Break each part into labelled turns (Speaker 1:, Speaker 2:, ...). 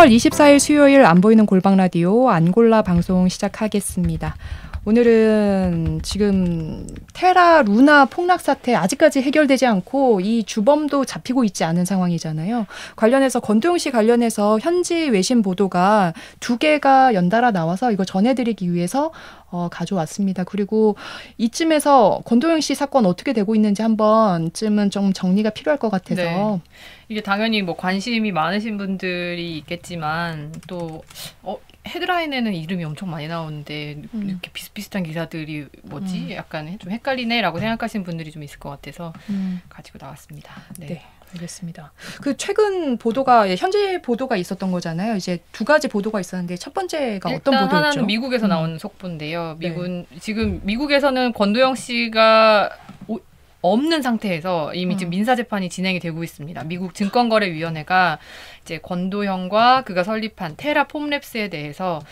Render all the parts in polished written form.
Speaker 1: 10월 24일 수요일 안 보이는 골방 라디오 안골라 방송 시작하겠습니다. 오늘은 지금 테라 루나 폭락 사태 아직까지 해결되지 않고 이 주범도 잡히고 있지 않은 상황이잖아요. 관련해서 권도영 씨 관련해서 현지 외신 보도가 2개가 연달아 나와서 이거 전해드리기 위해서 가져왔습니다. 그리고 이쯤에서 권도영 씨 사건 어떻게 되고 있는지 한 번쯤은 좀 정리가 필요할 것 같아서.
Speaker 2: 네. 이게 당연히 뭐 관심이 많으신 분들이 있겠지만 또 헤드라인에는 이름이 엄청 많이 나오는데 이렇게 비슷비슷한 기사들이 뭐지? 약간 좀 헷갈리네라고 생각하시는 분들이 좀 있을 것 같아서 가지고 나왔습니다.
Speaker 1: 네. 알겠습니다. 그 최근 보도가 현재 보도가 있었던 거잖아요. 이제 2가지 보도가 있었는데 첫 번째가 어떤 보도였죠?
Speaker 2: 하나는 미국에서 나온 속보인데요. 지금 미국에서는 권도영 씨가 없는 상태에서 이미 지금 민사 재판이 진행이 되고 있습니다. 미국 증권거래위원회가 이제 권도영과 그가 설립한 테라 폼랩스에 대해서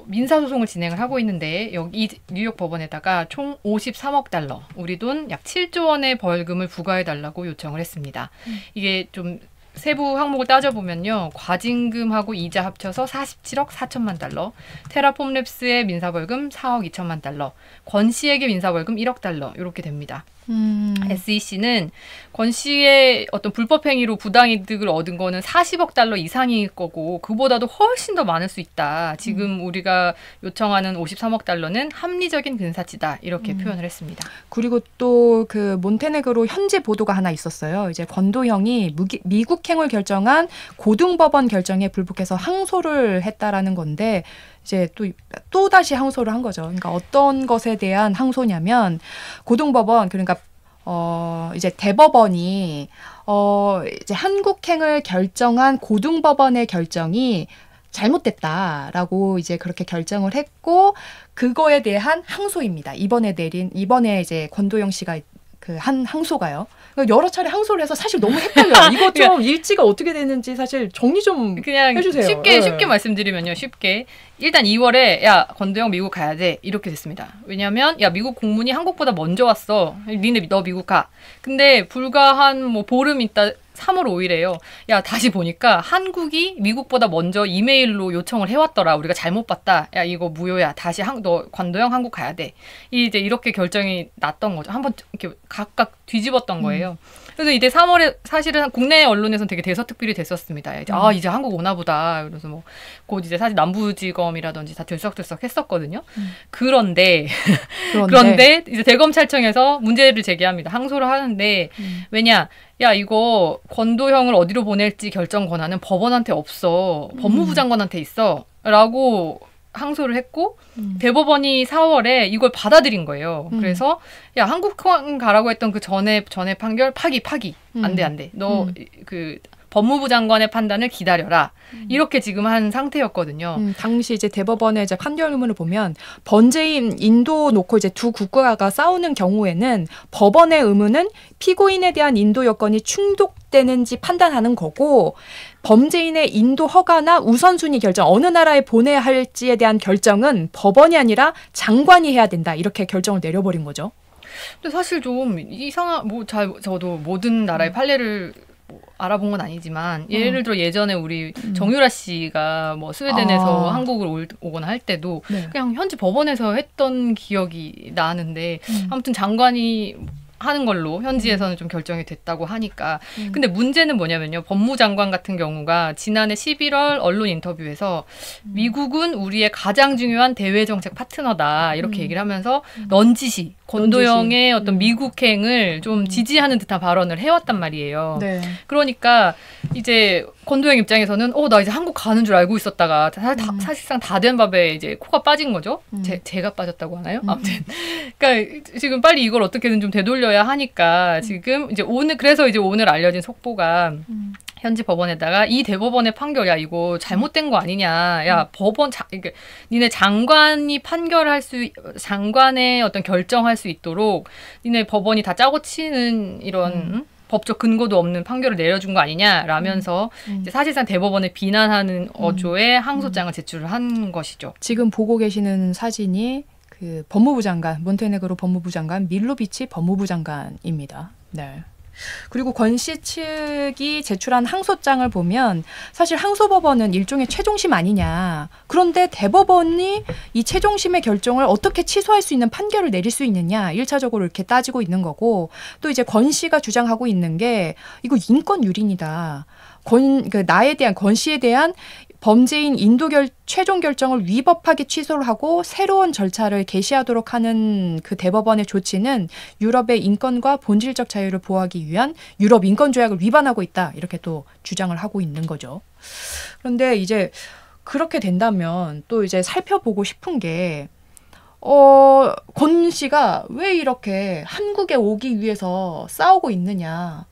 Speaker 2: 민사 소송을 진행을 하고 있는데 여기 뉴욕 법원에다가 총 53억 달러, 우리 돈 약 7조 원의 벌금을 부과해 달라고 요청을 했습니다. 이게 좀 세부 항목을 따져보면요. 과징금하고 이자 합쳐서 47억 4천만 달러, 테라 폼랩스의 민사벌금 4억 2천만 달러, 권 씨에게 민사벌금 1억 달러 이렇게 됩니다. SEC는 권 씨의 어떤 불법 행위로 부당이득을 얻은 거는 40억 달러 이상일 거고 그보다도 훨씬 더 많을 수 있다. 지금 우리가 요청하는 53억 달러는 합리적인 근사치다. 이렇게 표현을 했습니다.
Speaker 1: 그리고 또 그 몬테네그로 현재 보도가 하나 있었어요. 이제 권도형이 미국행을 결정한 고등법원 결정에 불복해서 항소를 했다라는 건데 이제 또 다시 항소를 한 거죠. 그러니까 어떤 것에 대한 항소냐면 고등법원 그러니까 이제 대법원이 이제 한국행을 결정한 고등법원의 결정이 잘못됐다라고 이제 그렇게 결정을 했고 그거에 대한 항소입니다. 이번에 이제 권도영 씨가 그 한 항소가요. 여러 차례 항소를 해서 사실 너무 헷갈려요. 이거 좀 일지가 어떻게 되는지 사실 정리 좀
Speaker 2: 그냥
Speaker 1: 해주세요.
Speaker 2: 쉽게 말씀드리면요. 쉽게 일단 2월에 야 권도영 미국 가야 돼 이렇게 됐습니다. 왜냐하면 야 미국 공문이 한국보다 먼저 왔어. 니네 너 미국 가. 근데 불과 한 뭐 보름 있다 3월 5일에요. 야 다시 보니까 한국이 미국보다 먼저 이메일로 요청을 해왔더라. 우리가 잘못 봤다. 야 이거 무효야. 다시 너 권도영 한국 가야 돼. 이제 이렇게 결정이 났던 거죠. 한번 이렇게 각각 뒤집었던 거예요. 그래서 이제 3월에 사실은 국내 언론에서는 되게 대서특필이 됐었습니다. 이제 한국 오나 보다. 그래서 뭐 곧 이제 사실 남부지검이라든지 다 들썩들썩 했었거든요. 그런데 이제 대검찰청에서 문제를 제기합니다. 항소를 하는데 왜냐? 야 이거 권도형을 어디로 보낼지 결정 권한은 법원한테 없어. 법무부 장관한테 있어. 라고 항소를 했고 대법원이 4월에 이걸 받아들인 거예요. 그래서 야 한국행 가라고 했던 그 전에 판결 파기 안 돼. 너 그 법무부 장관의 판단을 기다려라. 이렇게 지금 한 상태였거든요.
Speaker 1: 당시 이제 대법원의 이제 판결 의문을 보면 번제인 인도 놓고 이제 두 국가가 싸우는 경우에는 법원의 의무는 피고인에 대한 인도 여건이 충족되는지 판단하는 거고 범죄인의 인도 허가나 우선순위 결정 어느 나라에 보내야 할지에 대한 결정은 법원이 아니라 장관이 해야 된다. 이렇게 결정을 내려버린 거죠.
Speaker 2: 근데 사실 좀 저도 모든 나라의 판례를 알아본 건 아니지만 예를 들어 예전에 우리 정유라 씨가 뭐 스웨덴에서 한국을 오거나 할 때도 그냥 현지 법원에서 했던 기억이 나는데 아무튼 장관이 하는 걸로 현지에서는 좀 결정이 됐다고 하니까. 근데 문제는 뭐냐면요. 법무장관 같은 경우가 지난해 11월 언론 인터뷰에서 미국은 우리의 가장 중요한 대외정책 파트너다. 이렇게 얘기를 하면서 넌지시, 권도영의 어떤 미국행을 좀 지지하는 듯한 발언을 해왔단 말이에요. 네. 그러니까 이제 권도영 입장에서는 나 이제 한국 가는 줄 알고 있었다가 사실상 다 된 밥에 이제 코가 빠진 거죠. 제가 빠졌다고 하나요? 아무튼 그러니까 지금 빨리 이걸 어떻게든 좀 되돌려야 하니까 지금 이제 오늘 알려진 속보가 현지 법원에다가 이 대법원의 판결 야 이거 잘못된 거 아니냐. 야 법원 니네 장관이 장관의 어떤 결정할 수 있도록 니네 법원이 다 짜고 치는 이런 법적 근거도 없는 판결을 내려준 거 아니냐라면서 이제 사실상 대법원을 비난하는 어조의 항소장을 제출을 한 것이죠.
Speaker 1: 지금 보고 계시는 사진이 그 법무부 장관, 몬테네그로 법무부 장관 밀로비치 법무부 장관입니다. 네. 그리고 권 씨 측이 제출한 항소장을 보면 사실 항소법원은 일종의 최종심 아니냐. 그런데 대법원이 이 최종심의 결정을 어떻게 취소할 수 있는 판결을 내릴 수 있느냐. 1차적으로 이렇게 따지고 있는 거고 또 이제 권 씨가 주장하고 있는 게 이거 인권 유린이다. 나에 대한 권 씨에 대한 범죄인 최종 결정을 위법하게 취소를 하고 새로운 절차를 개시하도록 하는 그 대법원의 조치는 유럽의 인권과 본질적 자유를 보호하기 위한 유럽 인권 조약을 위반하고 있다. 이렇게 또 주장을 하고 있는 거죠. 그런데 이제 그렇게 된다면 또 이제 살펴보고 싶은 게 권 씨가 왜 이렇게 한국에 오기 위해서 싸우고 있느냐.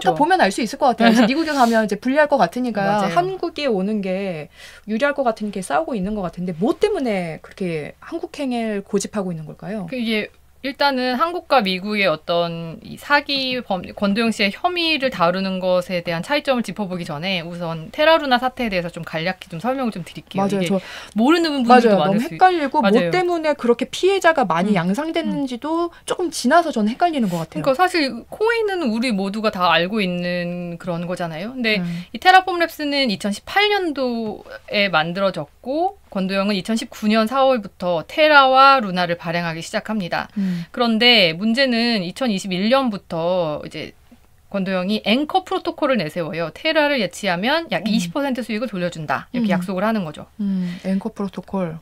Speaker 1: 딱 보면 알 수 있을 것 같아요. 그래서 미국에 가면 이제 불리할 것 같으니까
Speaker 2: 맞아요.
Speaker 1: 한국에 오는 게 유리할 것 같으니까 싸우고 있는 것 같은데 뭐 때문에 그렇게 한국행을 고집하고 있는 걸까요?
Speaker 2: 이게 일단은 한국과 미국의 어떤 이 사기 권도영 씨의 혐의를 다루는 것에 대한 차이점을 짚어보기 전에 우선 테라루나 사태에 대해서 좀 간략히 좀 설명을 좀 드릴게요.
Speaker 1: 맞아요.
Speaker 2: 이게 모르는 분들도 많을
Speaker 1: 너무
Speaker 2: 수
Speaker 1: 헷갈리고 뭐
Speaker 2: 맞아요.
Speaker 1: 때문에 그렇게 피해자가 많이 양상됐는지도 조금 지나서 저는 헷갈리는 것 같아요.
Speaker 2: 그러니까 사실 코인은 우리 모두가 다 알고 있는 그런 거잖아요. 근데 이 테라폼 랩스는 2018년도에 만들어졌고 권도영은 2019년 4월부터 테라와 루나를 발행하기 시작합니다. 그런데 문제는 2021년부터 이제 권도영이 앵커 프로토콜을 내세워요. 테라를 예치하면 약 20% 수익을 돌려준다. 이렇게 약속을 하는 거죠.
Speaker 1: 앵커 프로토콜.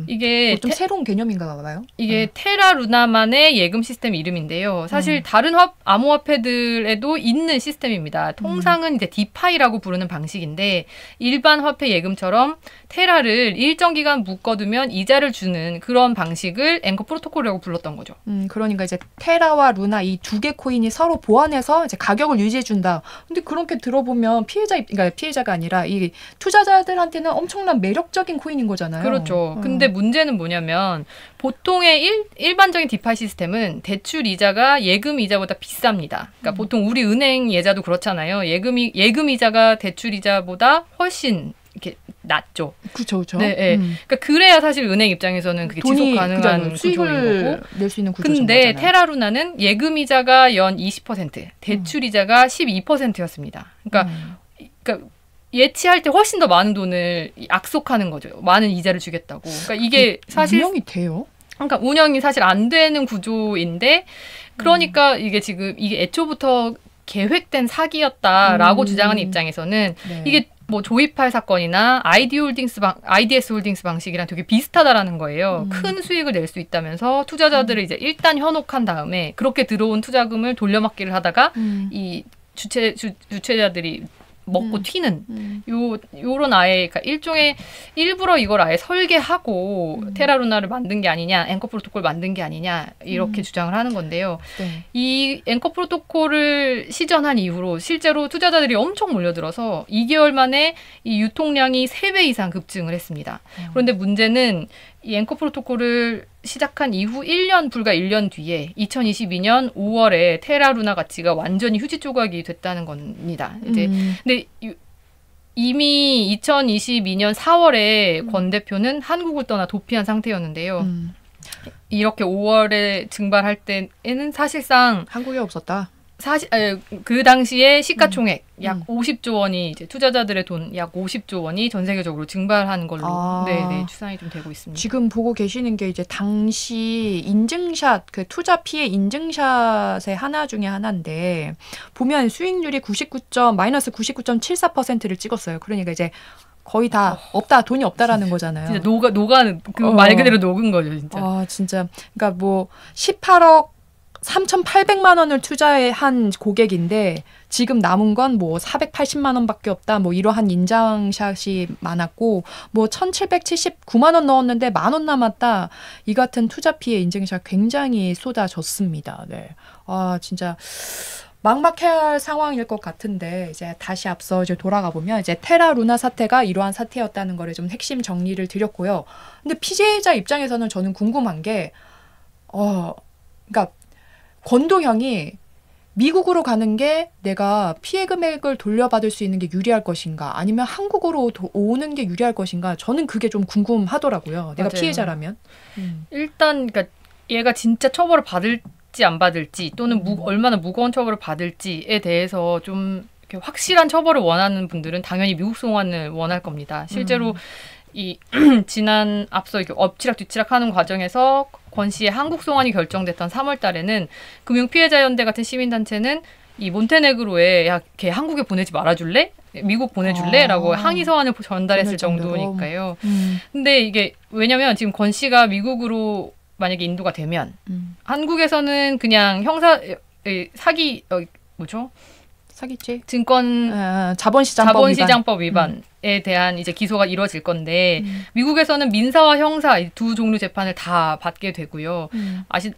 Speaker 2: 이게
Speaker 1: 좀 새로운 개념인가 봐요.
Speaker 2: 이게 테라 루나만의 예금 시스템 이름인데요. 사실 다른 암호화폐들에도 있는 시스템입니다. 통상은 이제 디파이라고 부르는 방식인데 일반 화폐 예금처럼 테라를 일정 기간 묶어두면 이자를 주는 그런 방식을 앵커 프로토콜이라고 불렀던 거죠.
Speaker 1: 그러니까 이제 테라와 루나 이 두 개 코인이 서로 보완해서 이제 가격을 유지해준다. 근데 그렇게 들어보면 그러니까 피해자가 아니라 이 투자자들한테는 엄청난 매력적인 코인인 거잖아요.
Speaker 2: 그렇죠. 근데 문제는 뭐냐면 보통의 일반적인 디파이 시스템은 대출 이자가 예금 이자보다 비쌉니다. 그러니까 보통 우리 은행 예자도 그렇잖아요. 예금 이자가 대출 이자보다 훨씬 이렇게 낮죠.
Speaker 1: 그렇죠.
Speaker 2: 네, 네. 그러니까 그래야 사실 은행 입장에서는 그게 지속 가능한 구조인 거고.
Speaker 1: 낼 수 있는 구조인
Speaker 2: 근데
Speaker 1: 거잖아요.
Speaker 2: 테라루나는 예금 이자가 연 20%, 대출 이자가 12%였습니다. 그러니까 예치할 때 훨씬 더 많은 돈을 약속하는 거죠. 많은 이자를 주겠다고. 그러니까 이게 사실
Speaker 1: 운영이 돼요?
Speaker 2: 그러니까 운영이 사실 안 되는 구조인데 그러니까 이게 지금 이게 애초부터 계획된 사기였다라고 주장하는 입장에서는
Speaker 1: 네.
Speaker 2: 이게 뭐 조이팔 사건이나 IDS 홀딩스 방식이랑 되게 비슷하다라는 거예요. 큰 수익을 낼 수 있다면서 투자자들을 이제 일단 현혹한 다음에 그렇게 들어온 투자금을 돌려막기를 하다가 이 주체자들이 먹고 튀는 요런 아예 그러니까 일종의 일부러 이걸 아예 설계하고 테라루나를 만든 게 아니냐, 앵커 프로토콜 만든 게 아니냐 이렇게 주장을 하는 건데요.
Speaker 1: 네.
Speaker 2: 이 앵커 프로토콜을 시전한 이후로 실제로 투자자들이 엄청 몰려들어서 2개월 만에 이 유통량이 3배 이상 급증을 했습니다. 그런데 문제는 이 앵커 프로토콜을 시작한 이후 불과 1년 뒤에 2022년 5월에 테라루나 가치가 완전히 휴지 조각이 됐다는 겁니다. 이제 근데 이미 2022년 4월에 권 대표는 한국을 떠나 도피한 상태였는데요. 이렇게 5월에 증발할 때에는 사실상
Speaker 1: 한국에 없었다.
Speaker 2: 그 당시에 시가총액 약 50조 원이 이제 투자자들의 돈 약 50조 원이 전 세계적으로 증발한 걸로 추산이 좀 되고 있습니다.
Speaker 1: 지금 보고 계시는 게 이제 당시 인증샷 그 투자 피해 인증샷의 하나 중에 하나인데 보면 수익률이 마이너스 99.74%를 찍었어요. 그러니까 이제 거의 다 없다, 돈이 없다라는 거잖아요.
Speaker 2: 진짜 녹아는 그 말 그대로 녹은 거죠, 진짜.
Speaker 1: 진짜. 그러니까 뭐 18억 3,800만 원을 투자한 고객인데 지금 남은 건 뭐 480만 원밖에 없다. 뭐 이러한 인증샷이 많았고 뭐 1,779만 원 넣었는데 10,000원 남았다. 이 같은 투자 피해 인증샷 굉장히 쏟아졌습니다. 네. 진짜 막막해야 할 상황일 것 같은데 이제 다시 앞서 이제 돌아가 보면 이제 테라 루나 사태가 이러한 사태였다는 거를 좀 핵심 정리를 드렸고요. 근데 피해자 입장에서는 저는 궁금한 게 그러니까 권도형이 미국으로 가는 게 내가 피해 금액을 돌려받을 수 있는 게 유리할 것인가 아니면 한국으로 오는 게 유리할 것인가 저는 그게 좀 궁금하더라고요. 내가
Speaker 2: 맞아요.
Speaker 1: 피해자라면.
Speaker 2: 일단 그러니까 얘가 진짜 처벌을 받을 받을지 안 받을지 또는 얼마나 무거운 처벌을 받을지에 대해서 좀 이렇게 확실한 처벌을 원하는 분들은 당연히 미국 송환을 원할 겁니다. 실제로 이 지난 앞서 이렇게 엎치락뒤치락하는 과정에서 권 씨의 한국 송환이 결정됐던 3월 달에는 금융피해자연대 같은 시민단체는 이 몬테네그로에 야, 걔 한국에 보내지 말아줄래? 미국 보내줄래? 라고 항의 서한을 전달했을 정도니까요. 근데 이게 왜냐면 지금 권 씨가 미국으로 만약에 인도가 되면 한국에서는 그냥 형사 사기 뭐죠?
Speaker 1: 사기죄?
Speaker 2: 증권 자본시장법 위반에 대한 이제 기소가 이루어질 건데 미국에서는 민사와 형사 두 종류 재판을 다 받게 되고요.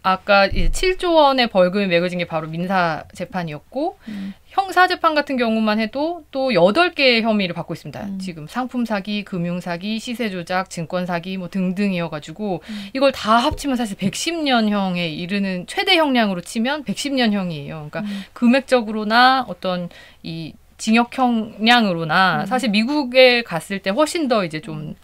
Speaker 2: 아까 이제 7조 원의 벌금이 매겨진 게 바로 민사 재판이었고 형사 재판 같은 경우만 해도 또 8개의 혐의를 받고 있습니다. 지금 상품 사기, 금융 사기, 시세 조작, 증권 사기 뭐 등등이어가지고 이걸 다 합치면 사실 110년형에 이르는 최대 형량으로 치면 110년형이에요. 그러니까 금액적으로나 어떤 이 징역 형량으로나 사실 미국에 갔을 때 훨씬 더 이제 좀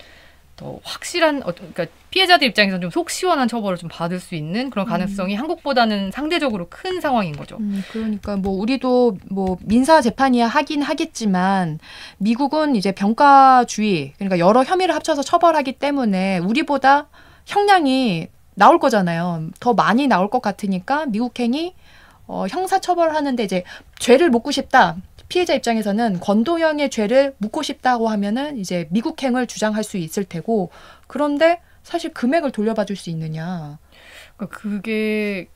Speaker 2: 더 확실한 그러니까 피해자들 입장에서는 좀 속 시원한 처벌을 좀 받을 수 있는 그런 가능성이 한국보다는 상대적으로 큰 상황인 거죠.
Speaker 1: 그러니까 뭐 우리도 뭐 민사 재판이야 하긴 하겠지만 미국은 이제 병가주의 그러니까 여러 혐의를 합쳐서 처벌하기 때문에 우리보다 형량이 나올 거잖아요. 더 많이 나올 것 같으니까 미국행이 형사 처벌하는데 이제 죄를 묻고 싶다. 피해자 입장에서는 권도형의 죄를 묻고 싶다고 하면은 이제 미국행을 주장할 수 있을 테고 그런데 사실 금액을 돌려받을 수 있느냐.
Speaker 2: 그게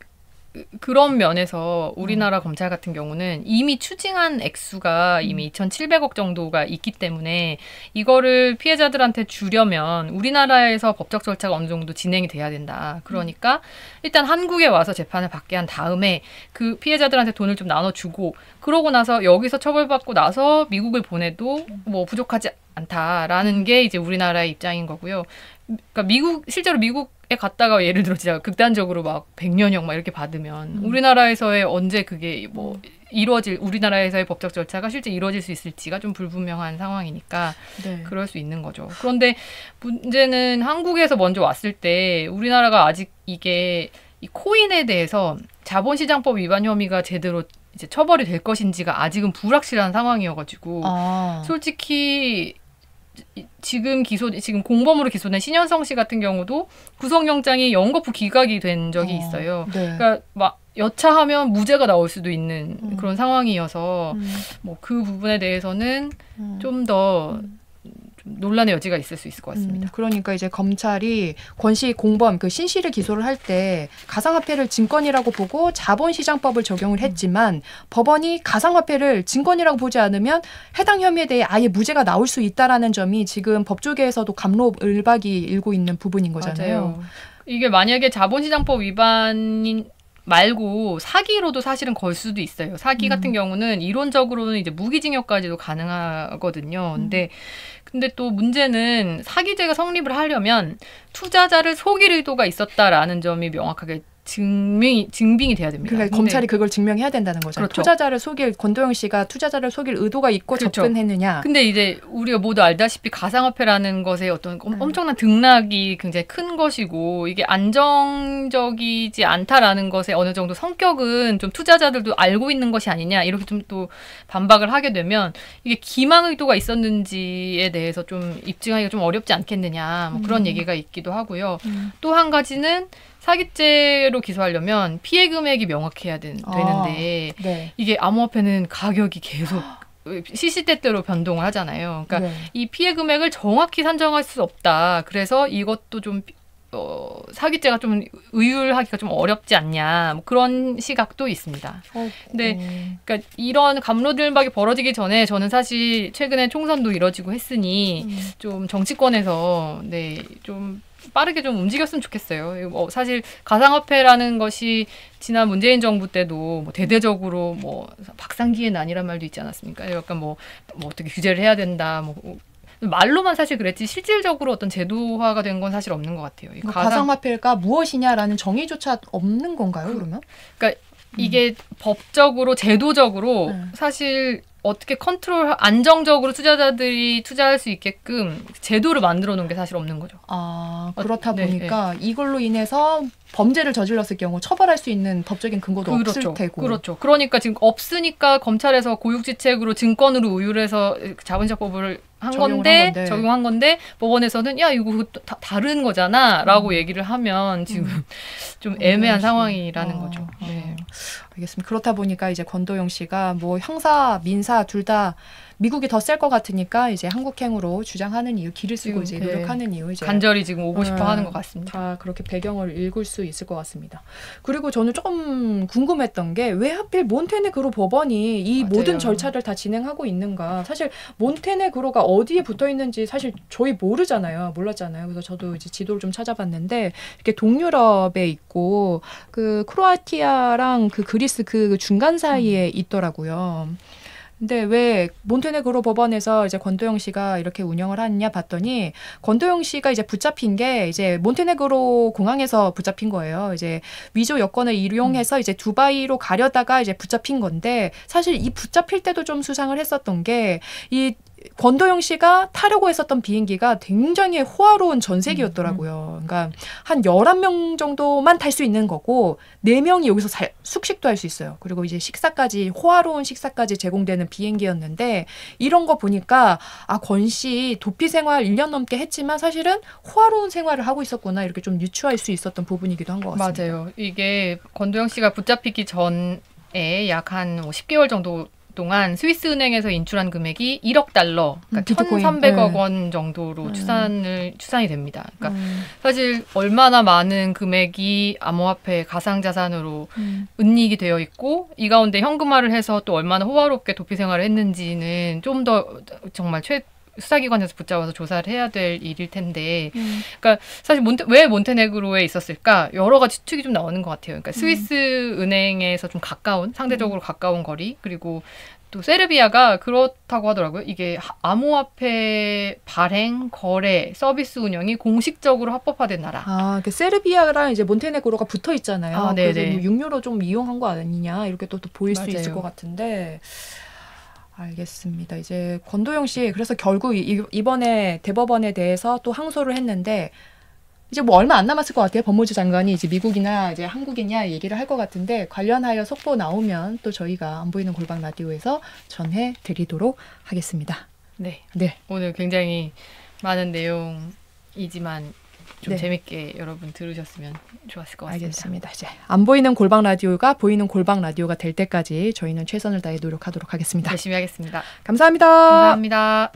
Speaker 2: 그런 면에서 우리나라 검찰 같은 경우는 이미 추징한 액수가 이미 2,700억 정도가 있기 때문에 이거를 피해자들한테 주려면 우리나라에서 법적 절차가 어느 정도 진행이 돼야 된다. 그러니까 일단 한국에 와서 재판을 받게 한 다음에 그 피해자들한테 돈을 좀 나눠주고 그러고 나서 여기서 처벌받고 나서 미국을 보내도 뭐 부족하지 않다라는 게 이제 우리나라의 입장인 거고요. 그러니까 실제로 미국에 갔다가 예를 들어 진짜 극단적으로 막 100년형 막 이렇게 받으면 우리나라에서의 언제 그게 뭐 우리나라에서의 법적 절차가 실제 이루어질 수 있을지가 좀 불분명한 상황이니까 네. 그럴 수 있는 거죠. 그런데 문제는 한국에서 먼저 왔을 때 우리나라가 아직 이게 이 코인에 대해서 자본시장법 위반 혐의가 제대로 이제 처벌이 될 것인지가 아직은 불확실한 상황이어가지고 솔직히 지금 공범으로 기소된 신현성 씨 같은 경우도 구속영장이 영거푸 기각이 된 적이 있어요. 네. 그러니까 막 여차하면 무죄가 나올 수도 있는 그런 상황이어서 뭐 그 부분에 대해서는 좀 더 논란의 여지가 있을 수 있을 것 같습니다.
Speaker 1: 그러니까 이제 검찰이 권씨 공범 신 씨를 기소를 할 때 가상화폐를 증권이라고 보고 자본시장법을 적용을 했지만 법원이 가상화폐를 증권이라고 보지 않으면 해당 혐의에 대해 아예 무죄가 나올 수 있다라는 점이 지금 법조계에서도 갑로을박이 일고 있는 부분인 거잖아요.
Speaker 2: 맞아요. 이게 만약에 자본시장법 위반인 말고 사기로도 사실은 걸 수도 있어요. 사기 같은 경우는 이론적으로는 이제 무기징역까지도 가능하거든요. 근데 또 문제는 사기죄가 성립을 하려면 투자자를 속일 의도가 있었다라는 점이 명확하게 증빙이 돼야 됩니다.
Speaker 1: 그러니까 검찰이 그걸 증명해야 된다는 거죠. 그렇죠. 투자자를 속일 권도영 씨가 투자자를 속일 의도가 있고 그렇죠. 접근했느냐.
Speaker 2: 근데 이제 우리가 모두 알다시피 가상화폐라는 것의 어떤 엄청난 등락이 굉장히 큰 것이고 이게 안정적이지 않다라는 것에 어느 정도 성격은 좀 투자자들도 알고 있는 것이 아니냐 이렇게 좀 또 반박을 하게 되면 이게 기망 의도가 있었는지에 대해서 좀 입증하기가 좀 어렵지 않겠느냐 뭐 그런 얘기가 있기도 하고요. 또 한 가지는 사기죄로 기소하려면 피해 금액이 명확해야 되는데
Speaker 1: 네.
Speaker 2: 이게 암호화폐는 가격이 계속 시시때때로 변동을 하잖아요. 그러니까 네. 이 피해 금액을 정확히 산정할 수 없다. 그래서 이것도 좀 사기죄가 좀 의율하기가 좀 어렵지 않냐 뭐 그런 시각도 있습니다. 근데 그러니까 이런 갑로들박이 벌어지기 전에 저는 사실 최근에 총선도 이뤄지고 했으니 좀 정치권에서 좀 빠르게 좀 움직였으면 좋겠어요. 사실 가상화폐라는 것이 지난 문재인 정부 때도 뭐 대대적으로 뭐 박상기의 난이란 말도 있지 않았습니까? 약간 뭐 어떻게 규제를 해야 된다. 뭐 말로만 사실 그랬지 실질적으로 어떤 제도화가 된 건 사실 없는 것 같아요.
Speaker 1: 가상화폐가 무엇이냐라는 정의조차 없는 건가요? 그러면?
Speaker 2: 그러니까 이게 법적으로 제도적으로 사실 어떻게 컨트롤 안정적으로 투자자들이 투자할 수 있게끔 제도를 만들어 놓은 게 사실 없는 거죠.
Speaker 1: 아, 그렇다
Speaker 2: 네,
Speaker 1: 보니까 이걸로 인해서 범죄를 저질렀을 경우 처벌할 수 있는 법적인 근거도 없을 테고.
Speaker 2: 그렇죠. 그러니까 지금 없으니까 검찰에서 고육지책으로 증권으로 우유해서 자본시장법을 적용한 건데 법원에서는 야 이거 다른 거잖아라고 얘기를 하면 지금 좀 애매한 상황이라는 거죠. 네.
Speaker 1: 알겠습니다. 그렇다 보니까 이제 권도영 씨가 뭐 형사, 민사 둘 다 미국이 더 셀 것 같으니까 이제 한국행으로 주장하는 이유, 길을 쓰고 이제 노력하는 이유 이제
Speaker 2: 간절히 지금 오고 싶어 하는 것 같습니다.
Speaker 1: 다 그렇게 배경을 읽을 수 있을 것 같습니다. 그리고 저는 조금 궁금했던 게 왜 하필 몬테네그로 법원이 이
Speaker 2: 맞아요.
Speaker 1: 모든 절차를 다 진행하고 있는가? 사실 몬테네그로가 어디에 붙어 있는지 사실 저희 몰랐잖아요. 그래서 저도 이제 지도를 좀 찾아봤는데 이렇게 동유럽에 있고 그 크로아티아랑 그 그리스 그 중간 사이에 있더라고요. 근데 왜 몬테네그로 법원에서 이제 권도영 씨가 이렇게 운영을 하느냐 봤더니 권도영 씨가 이제 붙잡힌 게 이제 몬테네그로 공항에서 붙잡힌 거예요. 이제 위조 여권을 이용해서 이제 두바이로 가려다가 이제 붙잡힌 건데 사실 이 붙잡힐 때도 좀 수상을 했었던 게 이 권도영 씨가 타려고 했었던 비행기가 굉장히 호화로운 전세기였더라고요. 그러니까 한 11명 정도만 탈 수 있는 거고 4명이 여기서 숙식도 할 수 있어요. 그리고 이제 호화로운 식사까지 제공되는 비행기였는데 이런 거 보니까 권 씨 도피 생활 1년 넘게 했지만 사실은 호화로운 생활을 하고 있었구나 이렇게 좀 유추할 수 있었던 부분이기도 한 것 같습니다.
Speaker 2: 맞아요. 이게 권도영 씨가 붙잡히기 전에 약 한 10개월 정도 동안 스위스 은행에서 인출한 금액이 1억 달러, 그러니까 1,300억 원 정도로 추산이 됩니다. 그러니까 사실 얼마나 많은 금액이 암호화폐 가상자산으로 은닉이 되어 있고 이 가운데 현금화를 해서 또 얼마나 호화롭게 도피 생활을 했는지는 좀 더 정말 수사기관에서 붙잡아서 조사를 해야 될 일일 텐데, 그러니까 사실 왜 몬테네그로에 있었을까 여러 가지 추측이 좀 나오는 것 같아요. 그러니까 스위스 은행에서 좀 상대적으로 가까운 거리, 그리고 또 세르비아가 그렇다고 하더라고요. 이게 암호화폐 발행, 거래, 서비스 운영이 공식적으로 합법화된 나라.
Speaker 1: 세르비아랑 이제 몬테네그로가 붙어 있잖아요. 그래서
Speaker 2: 네네.
Speaker 1: 뭐 육유로 좀 이용한 거 아니냐 이렇게 또 보일
Speaker 2: 맞아요.
Speaker 1: 수 있을 것 같은데. 알겠습니다. 이제 권도영 씨 그래서 결국 이번에 대법원에 대해서 또 항소를 했는데 이제 뭐 얼마 안 남았을 것 같아요. 법무부 장관이 이제 미국이나 이제 한국이냐 얘기를 할 것 같은데 관련하여 속보 나오면 또 저희가 안 보이는 골방 라디오에서 전해드리도록 하겠습니다.
Speaker 2: 네.
Speaker 1: 네.
Speaker 2: 오늘 굉장히 많은 내용이지만 좀 재밌게 여러분 들으셨으면 좋았을 것 같습니다.
Speaker 1: 알겠습니다. 이제 안 보이는 골방 라디오가 보이는 골방 라디오가 될 때까지 저희는 최선을 다해 노력하도록 하겠습니다.
Speaker 2: 열심히 하겠습니다.
Speaker 1: 감사합니다.
Speaker 2: 감사합니다.